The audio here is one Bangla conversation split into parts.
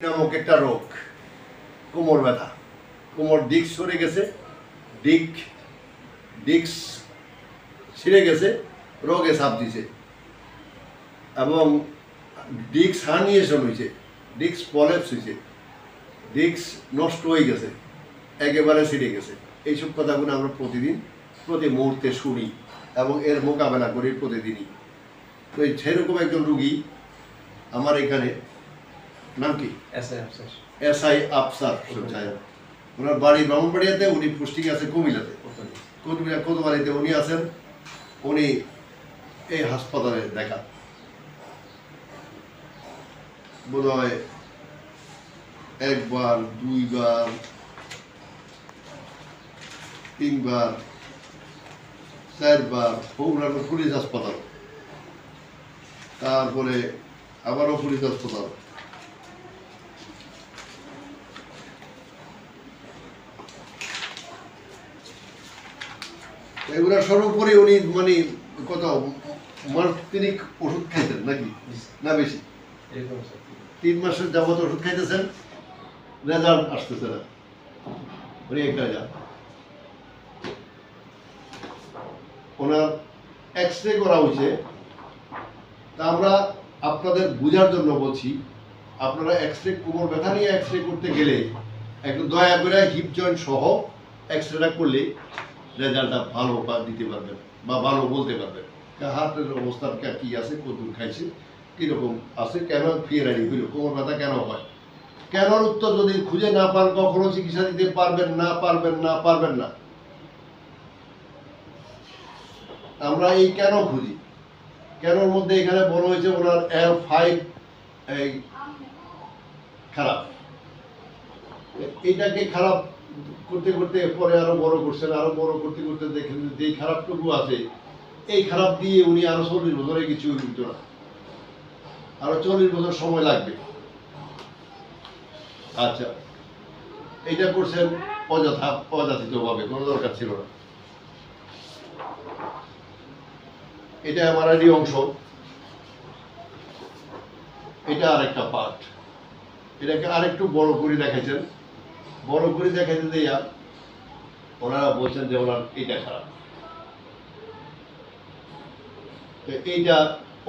নামক একটা রোগ, কোমর ব্যথা, কোমর ডিস্ক সরে গেছে, ডিস্ক ছিঁড়ে গেছে, রোগে চাপ দিছে এবং ডিস্ক হার্নিয়েশন হয়েছে, ডিস্ক প্রলেপস হয়েছে, ডিস্ক নষ্ট হয়ে গেছে, একেবারে ছিঁড়ে গেছে। এইসব কথাগুলো আমরা প্রতি মুহূর্তে শুনি এবং এর মোকাবেলা করি প্রতিদিনই। তো এই সেরকম একজন রুগী আমার এখানে, নাম কি? এসআই আফসার সাহেব। ওনার বাড়ি ব্রাহ্মণবাড়িয়াতে, উনি পোস্টিং আছে কুমিল্লাতে, কোতোয়ালিতে উনি আছেন। উনি এই হাসপাতালে দেখা বোধ হয় একবার, দুইবার, তিনবার, চারবার ওনার পুলিশ হাসপাতাল, তারপরে আবারও পুলিশ হাসপাতাল। এগুলা সর্বোপরি উনি মানে কত মাস তিনিক ওষুধ খাইতেন নাকি না বেশি? 3 মাসের যাবত ওষুধ খাইতেছেন, রেজাল্ট আসতেছে না। উনি একটা ওনার এক্সরে করা হয়েছে। তা আমরা আপনাদের বোঝার জন্য বলছি, আপনারা এক্সরে, কোমর ব্যথা নিয়ে এক্সরে করতে গেলে একটু দয়া করে হিপ জয়েন্ট সহ এক্সরেটা করলে রেজাল্টটা ভালো দিতে পারবেন বা ভালো বলতে পারবেন। হার্টের অবস্থা কি আছে, কতদূর খাইছে, কীরকম আছে, কেন ফিয়ারারি হইল, কোমর ব্যথা কেন হয়, কেন উত্তর যদি খুঁজে না পান কখনো চিকিৎসা দিতে পারবেন না। আমরা এই কেন খুঁজি, কেনর মধ্যে এখানে বলা হয়েছে ওনার L5 এই খারাপ। এইটাকে খারাপ করতে করতে পরে আরো বড় করছেন, আরো বড় করতে করতে দেখেন যে এই খারাপটুকু আছে, এই খারাপ দিয়ে উনি আরো 40 বছরে কিছু হইত না, আরো 40 বছর সময় লাগবে। আচ্ছা, এইটা করছেন অযাচিত ভাবে, কোনো দরকার ছিল না। এটা আমারই অংশ, এটা আরেকটা পার্ট। এটাকে আরেকটু বড় করে দেখাইছেন, বড় করে দেখাইতে দিয়া ওনারা বলছেন যে ওনার এটা খারাপ। এইটা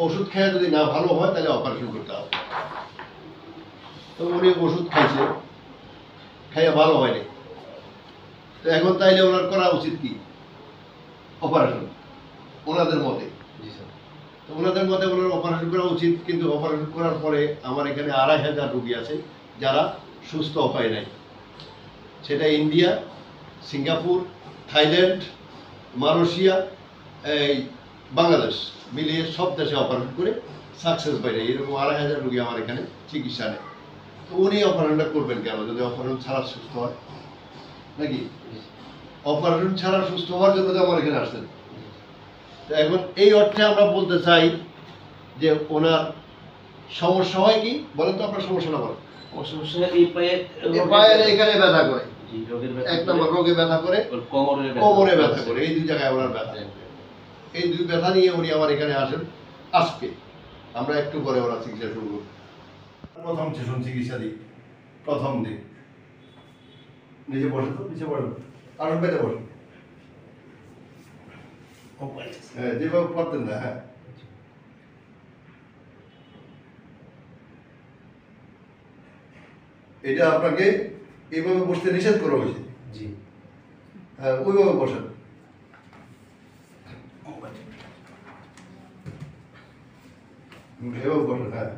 ওষুধ খেয়ে যদি না ভালো হয় তাহলে অপারেশন করতে হবে। তো উনি ওষুধ খাইছে, খাইয়া ভালো হয়নি। তো এখন তাইলে ওনার করা উচিত কি? অপারেশন ওনাদের মতে। তো ওনাদের মতে ওনার অপারেশন করা উচিত, কিন্তু অপারেশন করার পরে আমার এখানে 2500 রোগী আছে যারা সুস্থ হয় নাই। সেটা ইন্ডিয়া, সিঙ্গাপুর, থাইল্যান্ড, মালয়েশিয়া, এই বাংলাদেশ মিলিয়ে সব দেশে অপারেশন করে সাকসেস পাই নাই। এরকম 2500 রোগী আমার এখানে চিকিৎসা নেয়। তো উনি অপারেশনটা করবেন কেন, যদি অপারেশন ছাড়া সুস্থ হয় নাকি? অপারেশন ছাড়া সুস্থ হওয়ার জন্য তো আমার এখানে আসছেন। তো এখন এই অর্থে আমরা বলতে চাই যে ওনার সমস্যা হয় কি বলেন তো, আপনার সমস্যাটা বলেন। পায়ের এখানে ব্যথা করে, 1 নম্বর রোগে ব্যথা করে, কোমরে ব্যথা করে, এই 2 জায়গায় ওনার ব্যথা। এই 2 ব্যথা নিয়ে উনি আমার এখানে আসেন। আজকে আমরা একটু পরে ওরা চিকিৎসা শুরু করব। প্রথম সেশন চিকিৎসা দিই, প্রথম দিন। নিজে বসে তো, নিচে বসেন, আসন পেতে বসেন। হ্যাঁ, যেভাবে পারতেন না। হ্যাঁ, এটা আপনাকে এইভাবে বসতে নিষেধ করা হয়েছে। জি হ্যাঁ, ওইভাবে বসেন। এভাবে বসেন। হ্যাঁ,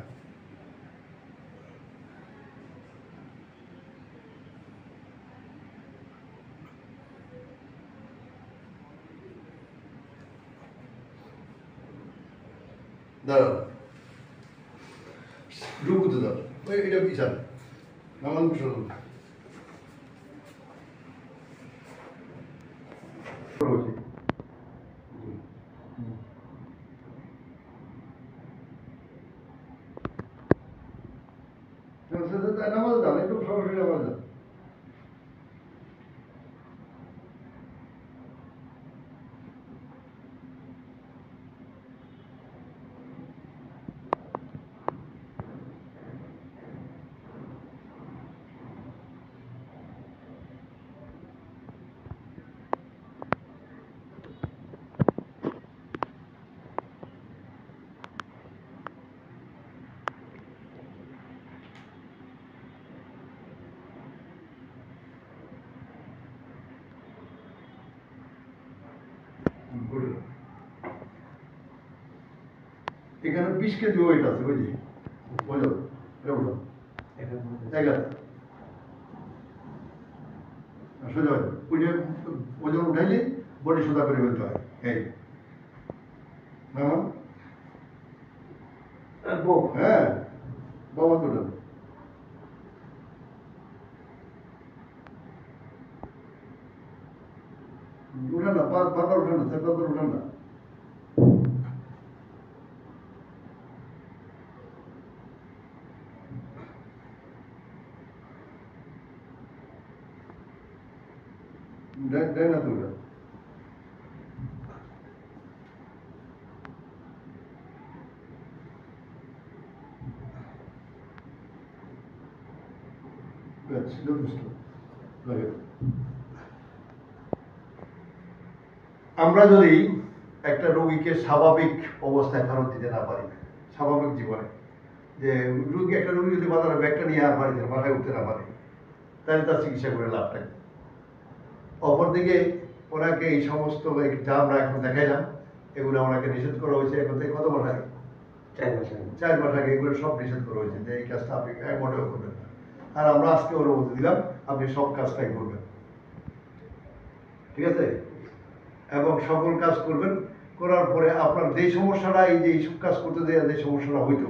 দাঁড়ান, রুকুতে দাঁড়ান, ওই এটা পিছান, নামান বসে নামাজ দান, একটু সরাসরি নামাজ দান। এখানে 20 কেজি ওয়েট আছে, বুঝলি? ওজন, এটা ওজন। জায়গা সোজা হয়, ওজন উঠাইলে বডি সোজা করে ফেলতে হয়। এই মামা, হ্যাঁ বাবা তো উঠান না, বারবার উঠান না, বারবার উঠান না। দেয় না তো ওটা। যথেষ্ট। আমরা যদি একটা রোগীকে স্বাভাবিক অবস্থায় ফেরত দিতে না পারি, স্বাভাবিক জীবনে, যে একটা রোগী যদি বাজারে ব্যাগটা নিয়ে আর পারি বাসায় উঠতে না পারে, তাহলে তার চিকিৎসা করে লাভ নেই। অপরদিকে ওনাকে এই সমস্ত যা আমরা এখন দেখাইলাম, এগুলো ওনাকে নিষেধ করা হয়েছে এখন থেকে কত মাস আগে? 4 মাস আগে এগুলো সব নিষেধ করা হয়েছে যে এই কাজটা আপনি মোটেও করবেন না। আর আমরা আজকে অনুমতি দিলাম আপনি সব কাজটাই করবেন, ঠিক আছে? এবং সকল কাজ করবেন, করার পরে আপনার যে সমস্যাটা, এই যে এইসব কাজ করতে দেওয়া যে সমস্যাটা হইতো,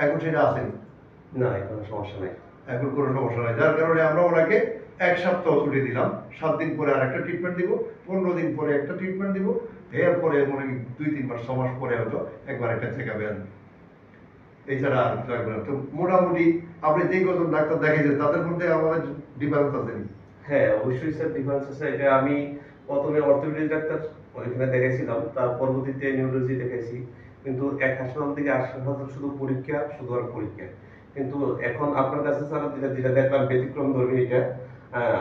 এখন সেটা আসেনি না, এখন সমস্যা নাই, এখন কোনো সমস্যা নাই। যার কারণে আমরা ওনাকে 1 সপ্তাহ ছুটি দিলাম, 7 দিন পরে আর একটা ট্রিটমেন্ট দিব, 15 দিন পরে একটা ট্রিটমেন্ট দিব, এরপরে মনে হয় 2-3 মাস 6 মাস পরে হয়তো একবার একটা চেক আপে আনবে, এছাড়া আর কিছু লাগবে না। তো মোটামুটি আপনি যেই কজন ডাক্তার দেখাইছেন তাদের মধ্যে আমাদের ডিফারেন্স আছে? হ্যাঁ অবশ্যই স্যার ডিফারেন্স আছে। এটা আমি প্রথমে অর্থোপেডিক ডাক্তার ওইখানে দেখাইছিলাম, তার পরবর্তীতে নিউরোলজি দেখাইছি, কিন্তু এক হাসপাতাল থেকে হাসপাতাল শুধু পরীক্ষা, শুধু আর পরীক্ষা। কিন্তু এখন আপনার কাছে স্যার যেটা যেটা দেখলাম ব্যতিক্রম ধর্মী এটা,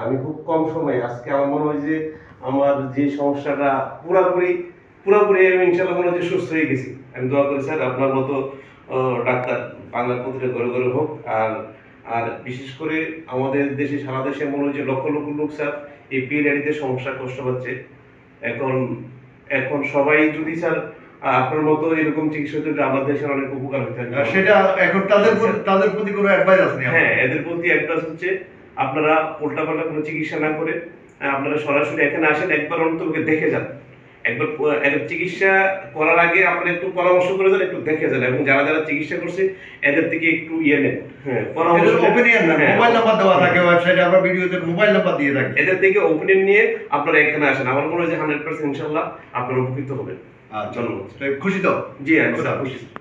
আমি খুব কম সময়ে আজকে আমার মনে হয় যে আমার যে সমস্যাটা পুরোপুরি পুরোপুরি আমি ইনশাল্লাহ মনে হয় যে সুস্থ হয়ে গেছি। আমি দোয়া করি স্যার আপনার মতো ডাক্তার বাংলার প্রতিটা ঘরে ঘরে হোক। আর আর বিশেষ করে আমাদের দেশে, সারা দেশে মনে হয় যে লক্ষ লক্ষ লোক স্যার এই পিএলআইডিতে সমস্যা কষ্ট পাচ্ছে। এখন এখন সবাই যদি স্যার আপনার মতো এরকম চিকিৎসা হতে আমাদের দেশের অনেক উপকার হতে পারে। সেটা এখন তাদের প্রতি কোনো অ্যাডভাইস আছে? হ্যাঁ, এদের প্রতি অ্যাডভাইস হচ্ছে আপনারা উল্টাপাল্টা কোনো চিকিৎসা না করে আপনারা সরাসরি এখানে আসেন, একবার অন্তত দেখে যান। একবার চিকিৎসা করার আগে আপনারা একটু পরামর্শ করে যান, একটু দেখে যান, এবং যারা যারা চিকিৎসা করছে এদের থেকে একটু নেন। হ্যাঁ, পরামর্শ, ওপিনিয়ন না, মোবাইল নাম্বার দেওয়া থাকে ওয়েবসাইটে, আমরা ভিডিওতে মোবাইল নাম্বার দিয়ে থাকি, এদের থেকে ওপিনিয়ন নিয়ে আপনারা এখানে আসেন। আমার মনে হয় যে 100% ইনশাআল্লাহ আপনারা উপকৃত হবেন। ধন্যবাদ। খুশি তো? জি, আমি খুশি।